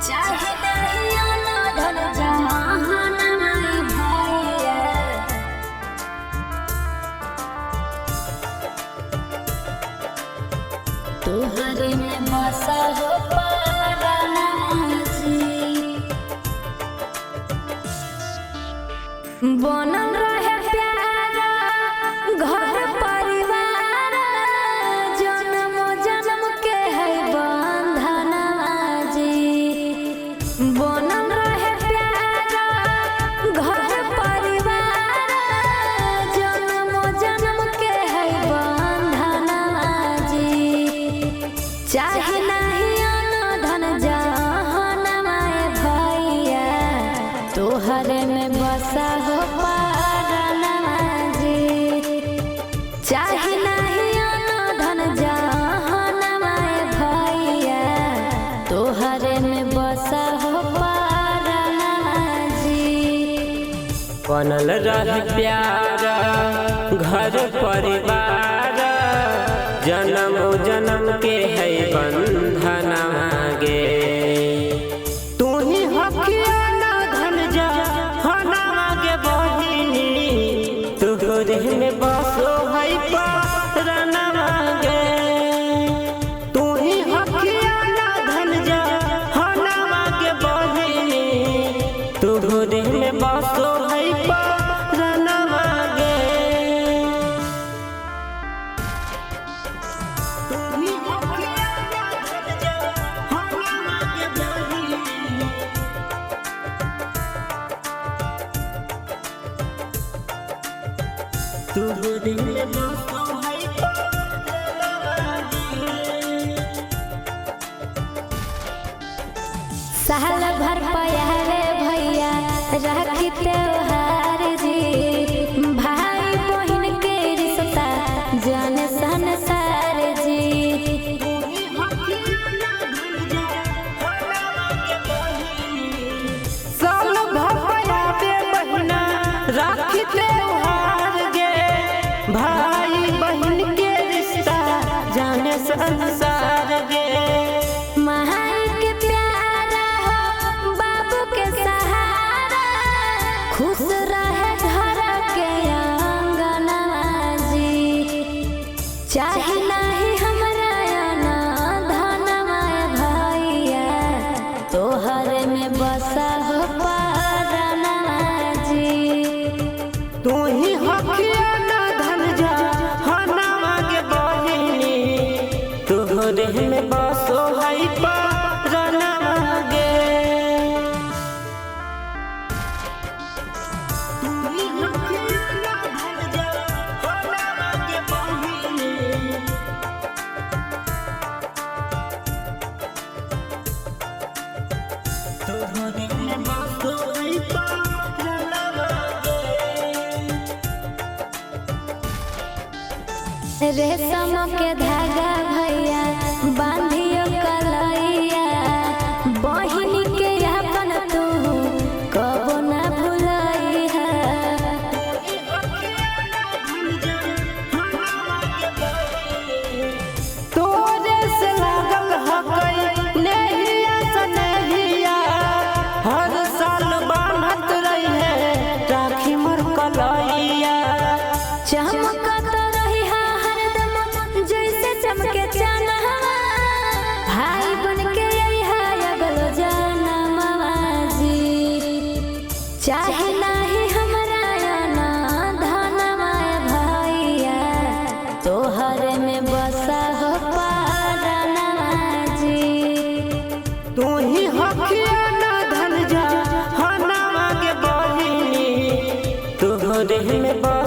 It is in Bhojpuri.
चाहे नहीं ना ढल जहान नहीं भैया तोहरे में बसा हो पाराना जी बनल रहे प्यारा घर परिवार जन्म जन्म के है बंधनवा जी बनल रहे प्यारा घर परिवार जन्म जन्म के है बंधनवा जी चाहे नहीं अन्न धन जहानमा भैया तोहरे में बसा हो पाराना जी चाहे नहीं अन्न धन जहानमा भैया तोहरे में बसा हो पाराना जी बनल रह प्यारा घर परिवार जन्म जन्म के है बंधनवा गे तू ही हकिया ना धन जहानमा गे बहिनी तोहरे में बसो है पारानवा गे तू ही हकिया ना धन जहानमा गे बहिनी तोहरे में बसो है पारानवा गे तू ही हकिया ना धन जहानमा गे बहिनी तोहरे में बसो है पारानवा गे साल भर पयारे भैया राखी त्योहार जी भाई बहन के रिश्ता जान संसार जी साल भपया बे बहिना राखी त्योहार गे भाई बहन के रिश्ता जाने संसार गे माई के प्यारा हो बाबू के सहारा खुश रहे घर के आंगनवा जी चाहे नहीं हमरा ना धनवा भैया तोहरे में बसा हो पाराना जी तू ही हकिया ना धन जहानमा गे बहिनी तोहरे में बसो है पारानवा गे तू ही हकिया ना धन जहानमा गे बहिनी तोहरे में बसो है पारानवा गे रेशम के धागा भैया बांधियो कलैया बहिनी के अपन तू कबो ना भुलैया तोरे से लागल हकई नहिया सनहिया हर साल बान्हत रही है राखी मोर कलैया चमकत रही हरदम जैसे चमके चनवा भाई बन के अइहा अगलो जनमवा जी चाहे नहीं हमरा ना धनवा भैया तोहरे में बसा हो पाराना जी तू ही हकिया ना धन जहानमा गे बहिनी तोहरे में बस